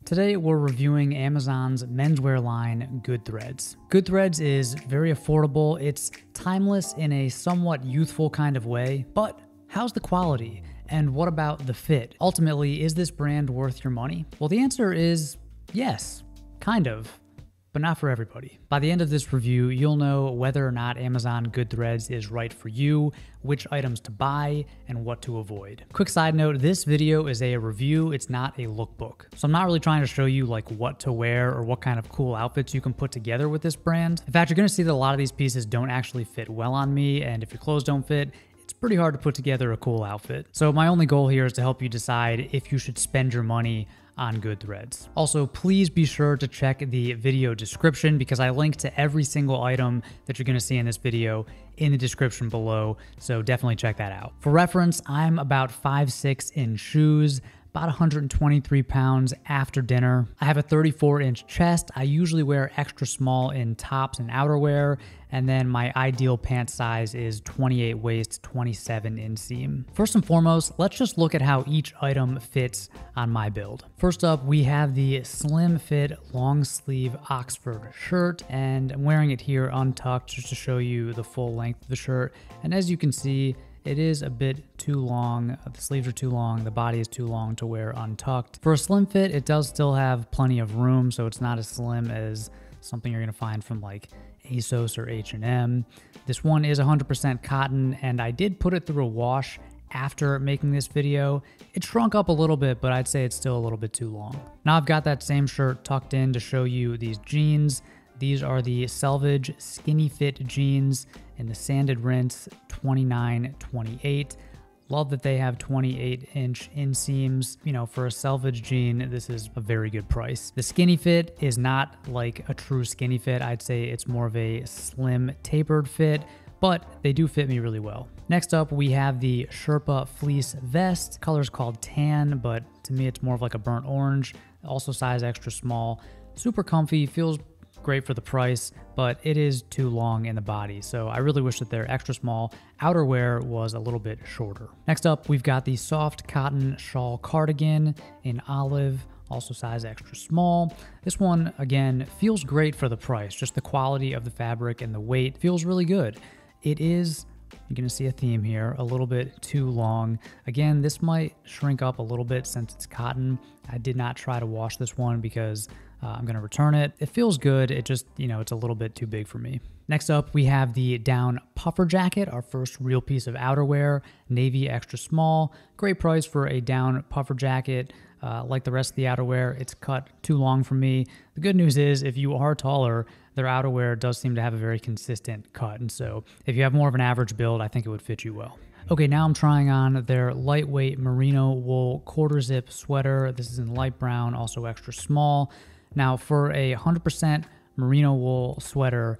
Today we're reviewing Amazon's menswear line, Goodthreads. Goodthreads is very affordable, it's timeless in a somewhat youthful kind of way, but how's the quality? And what about the fit? Ultimately, is this brand worth your money? Well, the answer is yes, kind of, but not for everybody. By the end of this review, you'll know whether or not Amazon Goodthreads is right for you, which items to buy, and what to avoid. Quick side note, this video is a review, it's not a lookbook. So I'm not really trying to show you like what to wear or what kind of cool outfits you can put together with this brand. In fact, you're gonna see that a lot of these pieces don't actually fit well on me, and if your clothes don't fit, it's pretty hard to put together a cool outfit. So my only goal here is to help you decide if you should spend your money on Goodthreads. Also, please be sure to check the video description because I link to every single item that you're gonna see in this video in the description below, so definitely check that out. For reference, I'm about 5'6" in shoes, about 123 pounds after dinner. I have a 34-inch chest. I usually wear extra small in tops and outerwear, and then my ideal pant size is 28 waist, 27 inseam. First and foremost, let's just look at how each item fits on my build. First up, we have the slim fit long sleeve Oxford shirt, and I'm wearing it here untucked just to show you the full length of the shirt. And as you can see, it is a bit too long. The sleeves are too long. The body is too long to wear untucked. For a slim fit, it does still have plenty of room, so it's not as slim as something you're gonna find from like ASOS or H&M. This one is 100% cotton, and I did put it through a wash after making this video. It shrunk up a little bit, but I'd say it's still a little bit too long. Now I've got that same shirt tucked in to show you these jeans. These are the Selvage Skinny Fit jeans in the Sanded Rinse 29-28. Love that they have 28-inch inseams. You know, for a Selvage jean, this is a very good price. The Skinny Fit is not like a true skinny fit. I'd say it's more of a slim tapered fit, but they do fit me really well. Next up, we have the Sherpa Fleece vest. Color is called tan, but to me, it's more of like a burnt orange. Also size extra small. Super comfy, feels great for the price, but it is too long in the body, so I really wish that their extra small outerwear was a little bit shorter. Next up, we've got the soft cotton shawl cardigan in olive, also size extra small. This one, again, feels great for the price. Just the quality of the fabric and the weight feels really good. It is, you're gonna see a theme here, a little bit too long. Again, this might shrink up a little bit since it's cotton. I did not try to wash this one because I'm gonna return it. It feels good, it just, you know, it's a little bit too big for me. Next up, we have the down puffer jacket, our first real piece of outerwear, navy extra small. Great price for a down puffer jacket. Like the rest of the outerwear, it's cut too long for me. The good news is, if you are taller, their outerwear does seem to have a very consistent cut, and so if you have more of an average build, I think it would fit you well. Okay, now I'm trying on their lightweight merino wool quarter zip sweater. This is in light brown, also extra small. Now, for a 100% merino wool sweater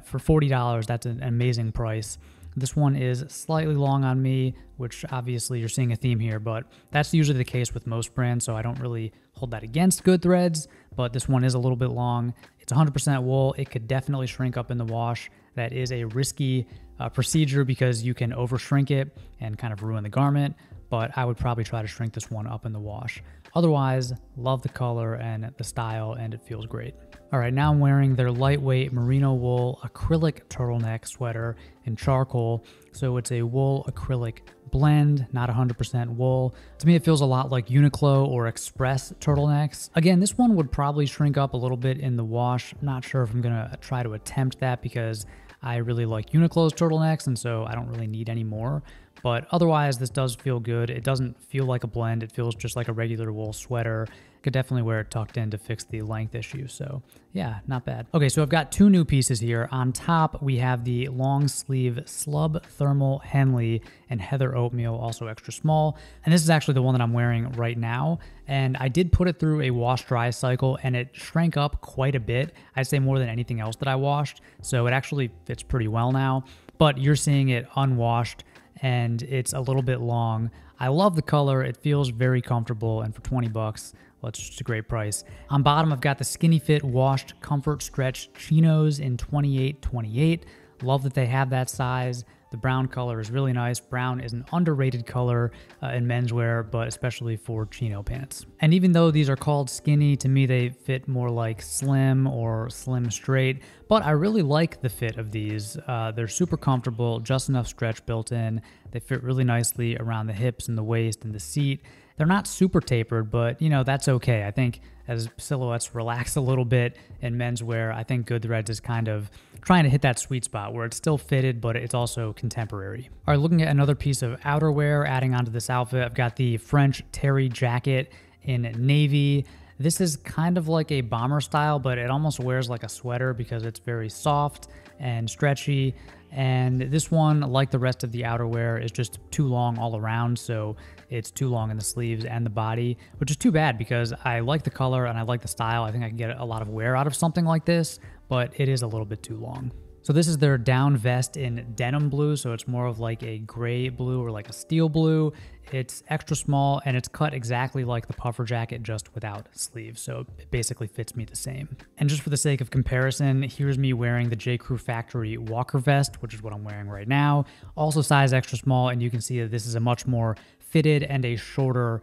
for $40, that's an amazing price. This one is slightly long on me, which obviously you're seeing a theme here, but that's usually the case with most brands, so I don't really hold that against Goodthreads, but this one is a little bit long. It's 100% wool. It could definitely shrink up in the wash. That is a risky procedure because you can over shrink it and kind of ruin the garment, but I would probably try to shrink this one up in the wash. Otherwise, love the color and the style, and it feels great. All right, now I'm wearing their lightweight merino wool acrylic turtleneck sweater in charcoal. So it's a wool acrylic blend, not 100% wool. To me, it feels a lot like Uniqlo or Express turtlenecks. Again, this one would probably shrink up a little bit in the wash. I'm not sure if I'm gonna try to attempt that because I really like Uniqlo's turtlenecks, and so I don't really need any more. But otherwise, this does feel good. It doesn't feel like a blend. It feels just like a regular wool sweater. Could definitely wear it tucked in to fix the length issue. So yeah, not bad. Okay, so I've got two new pieces here. On top, we have the long sleeve Slub thermal Henley and Heather Oatmeal, also extra small. And this is actually the one that I'm wearing right now. And I did put it through a wash dry cycle and it shrank up quite a bit. I'd say more than anything else that I washed. So it actually fits pretty well now, but you're seeing it unwashed and it's a little bit long. I love the color. It feels very comfortable, and for 20 bucks, well, it's just a great price. On bottom, I've got the Skinny Fit Washed Comfort Stretch Chinos in 28-28. Love that they have that size. The brown color is really nice. Brown is an underrated color in menswear, but especially for chino pants. And even though these are called skinny, to me they fit more like slim or slim straight, but I really like the fit of these. They're super comfortable, just enough stretch built in. They fit really nicely around the hips and the waist and the seat. They're not super tapered, but you know, that's okay. I think as silhouettes relax a little bit in menswear, I think Goodthreads is kind of trying to hit that sweet spot where it's still fitted, but it's also contemporary. All right, looking at another piece of outerwear, adding onto this outfit, I've got the French terry jacket in navy. This is kind of like a bomber style, but it almost wears like a sweater because it's very soft and stretchy. And this one, like the rest of the outerwear, is just too long all around, so it's too long in the sleeves and the body, which is too bad because I like the color and I like the style. I think I can get a lot of wear out of something like this, but it is a little bit too long. So this is their down vest in denim blue, so it's more of like a gray blue or like a steel blue. It's extra small and it's cut exactly like the puffer jacket, just without sleeves, so it basically fits me the same. And just for the sake of comparison, here's me wearing the J. Crew Factory Walker vest, which is what I'm wearing right now. Also size extra small, and you can see that this is a much more fitted and a shorter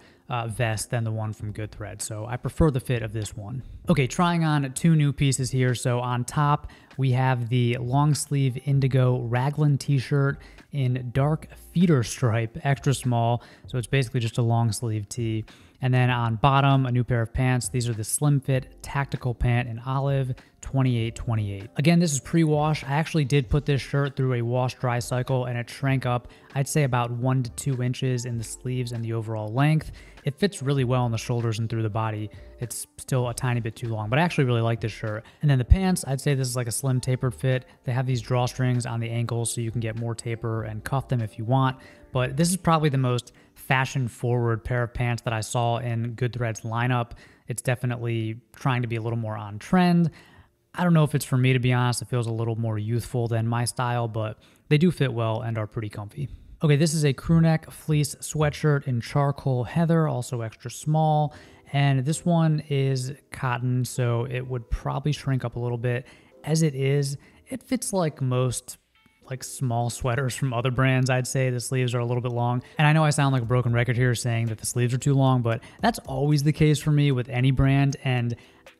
vest than the one from Goodthreads, so I prefer the fit of this one. Okay, trying on two new pieces here. So on top, we have the long sleeve indigo raglan t-shirt in dark feeder stripe, extra small, so it's basically just a long sleeve tee. And then on bottom, a new pair of pants. These are the slim fit tactical pant in olive, 28-28. Again, this is pre-wash. I actually did put this shirt through a wash-dry cycle and it shrank up, I'd say about 1 to 2 inches in the sleeves and the overall length. It fits really well on the shoulders and through the body. It's still a tiny bit too long, but I actually really like this shirt. And then the pants, I'd say this is like a slim tapered fit. They have these drawstrings on the ankles so you can get more taper and cuff them if you want. But this is probably the most fashion-forward pair of pants that I saw in Goodthreads lineup. It's definitely trying to be a little more on trend. I don't know if it's for me, to be honest. It feels a little more youthful than my style, but they do fit well and are pretty comfy. Okay, this is a Crewneck fleece sweatshirt in charcoal heather, also extra small. And this one is cotton, so it would probably shrink up a little bit. As it is, it fits like most small sweaters from other brands. I'd say the sleeves are a little bit long. And I know I sound like a broken record here saying that the sleeves are too long, but that's always the case for me with any brand. And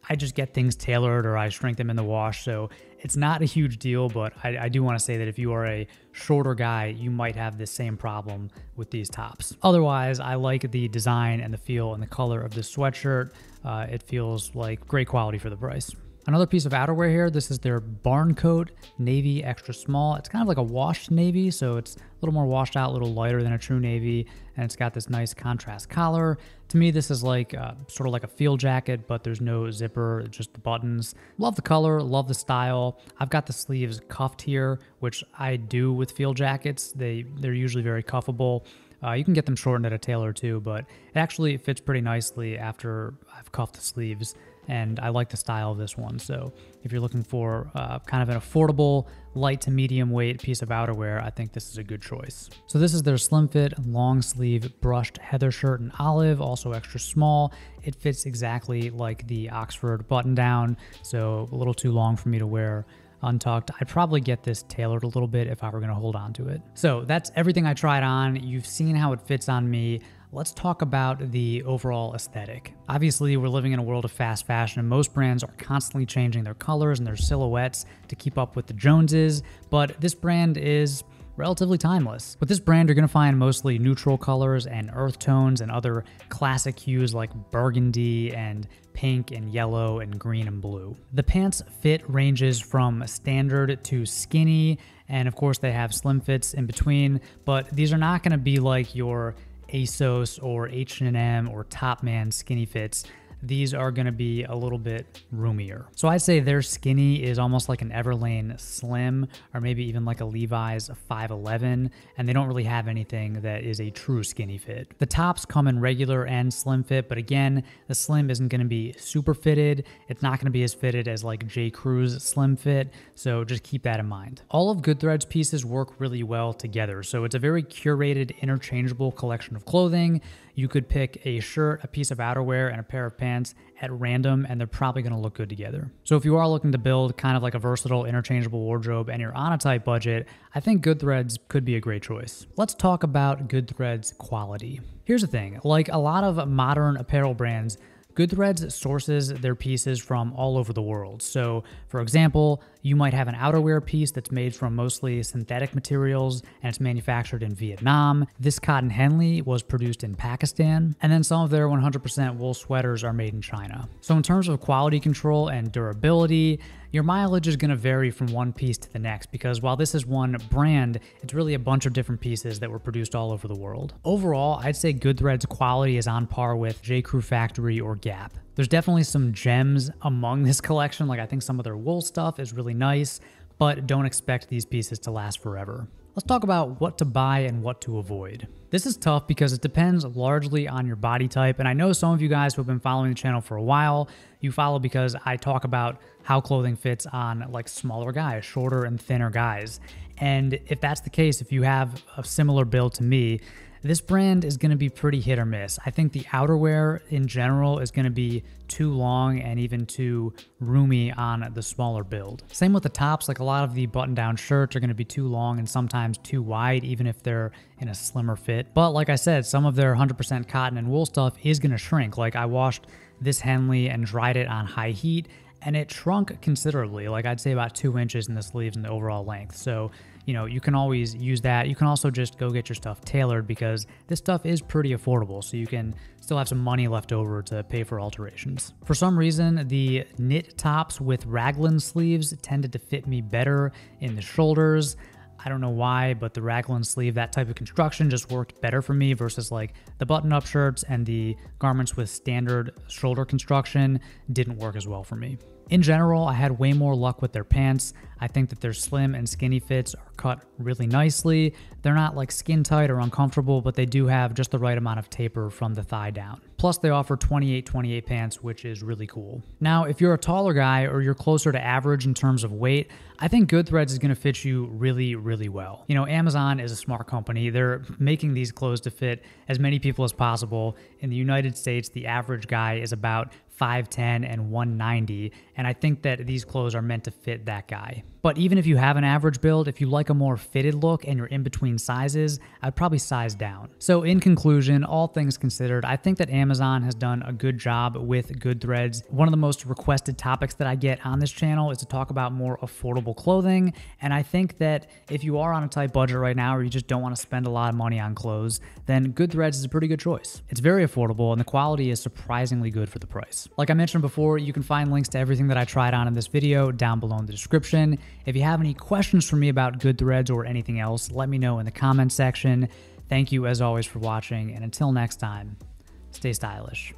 I just get things tailored or I shrink them in the wash. So it's not a huge deal, but I do want to say that if you are a shorter guy, you might have this same problem with these tops. Otherwise, I like the design and the feel and the color of this sweatshirt. It feels like great quality for the price. Another piece of outerwear here, this is their barn coat, navy extra small. It's kind of like a washed navy, so it's a little more washed out, a little lighter than a true navy, and it's got this nice contrast collar. To me, this is like sort of like a field jacket, but there's no zipper, just the buttons. Love the color, love the style. I've got the sleeves cuffed here, which I do with field jackets. They're usually very cuffable. You can get them shortened at a tailor too, but it actually fits pretty nicely after I've cuffed the sleeves. And I like the style of this one. So if you're looking for kind of an affordable, light to medium weight piece of outerwear, I think this is a good choice. So this is their slim fit, long sleeve brushed heather shirt in olive, also extra small. It fits exactly like the Oxford button down, so a little too long for me to wear untucked. I'd probably get this tailored a little bit if I were going to hold on to it. So that's everything I tried on. You've seen how it fits on me. Let's talk about the overall aesthetic. Obviously, we're living in a world of fast fashion, and most brands are constantly changing their colors and their silhouettes to keep up with the Joneses, but this brand is relatively timeless. With this brand, you're going to find mostly neutral colors and earth tones and other classic hues like burgundy and pink and yellow and green and blue. The pants fit ranges from standard to skinny, and of course they have slim fits in between, but these are not going to be like your ASOS or H&M or Topman skinny fits. These are going to be a little bit roomier. So I'd say their skinny is almost like an Everlane slim, or maybe even like a Levi's 511, and they don't really have anything that is a true skinny fit. The tops come in regular and slim fit, but again, the slim isn't going to be super fitted. It's not going to be as fitted as like J. Crew's slim fit, so just keep that in mind. All of Goodthreads pieces work really well together, so it's a very curated, interchangeable collection of clothing. you could pick a shirt, a piece of outerwear, and a pair of pants at random, and they're probably going to look good together. So if you are looking to build kind of like a versatile, interchangeable wardrobe and you're on a tight budget, I think Goodthreads could be a great choice. Let's talk about Goodthreads quality. Here's the thing, like a lot of modern apparel brands, Goodthreads sources their pieces from all over the world. So, for example, you might have an outerwear piece that's made from mostly synthetic materials and it's manufactured in Vietnam. This cotton Henley was produced in Pakistan. And then some of their 100% wool sweaters are made in China. So in terms of quality control and durability, your mileage is going to vary from one piece to the next because while this is one brand, it's really a bunch of different pieces that were produced all over the world. Overall, I'd say Goodthreads quality is on par with J. Crew Factory or Gap. There's definitely some gems among this collection, like I think some of their wool stuff is really nice, but don't expect these pieces to last forever. Let's talk about what to buy and what to avoid. This is tough because it depends largely on your body type, and I know some of you guys who have been following the channel for a while, you follow because I talk about how clothing fits on like smaller guys, shorter and thinner guys. And if that's the case, if you have a similar build to me, this brand is going to be pretty hit or miss. I think the outerwear in general is going to be too long and even too roomy on the smaller build. Same with the tops, like a lot of the button-down shirts are going to be too long and sometimes too wide, even if they're in a slimmer fit. But like I said, some of their 100% cotton and wool stuff is going to shrink. Like I washed this Henley and dried it on high heat, and it shrunk considerably. Like I'd say about 2 inches in the sleeves and the overall length. So, you know, you can always use that. You can also just go get your stuff tailored because this stuff is pretty affordable. So you can still have some money left over to pay for alterations. For some reason, the knit tops with raglan sleeves tended to fit me better in the shoulders. I don't know why, but the raglan sleeve, that type of construction just worked better for me versus like the button-up shirts and the garments with standard shoulder construction didn't work as well for me. In general, I had way more luck with their pants. I think that their slim and skinny fits are cut really nicely. They're not like skin tight or uncomfortable, but they do have just the right amount of taper from the thigh down. Plus they offer 28-28 pants, which is really cool. Now, if you're a taller guy or you're closer to average in terms of weight, I think Goodthreads is going to fit you really, really well. You know, Amazon is a smart company. They're making these clothes to fit as many people as possible. In the United States, the average guy is about 5'10" and 190, and I think that these clothes are meant to fit that guy. But even if you have an average build, if you like a more fitted look and you're in between sizes, I'd probably size down. So in conclusion, all things considered, I think that Amazon has done a good job with Goodthreads. One of the most requested topics that I get on this channel is to talk about more affordable clothing, and I think that if you are on a tight budget right now or you just don't want to spend a lot of money on clothes, then Goodthreads is a pretty good choice. It's very affordable and the quality is surprisingly good for the price. Like I mentioned before, you can find links to everything that I tried on in this video down below in the description. If you have any questions for me about Goodthreads or anything else, let me know in the comments section. Thank you as always for watching, and until next time, stay stylish.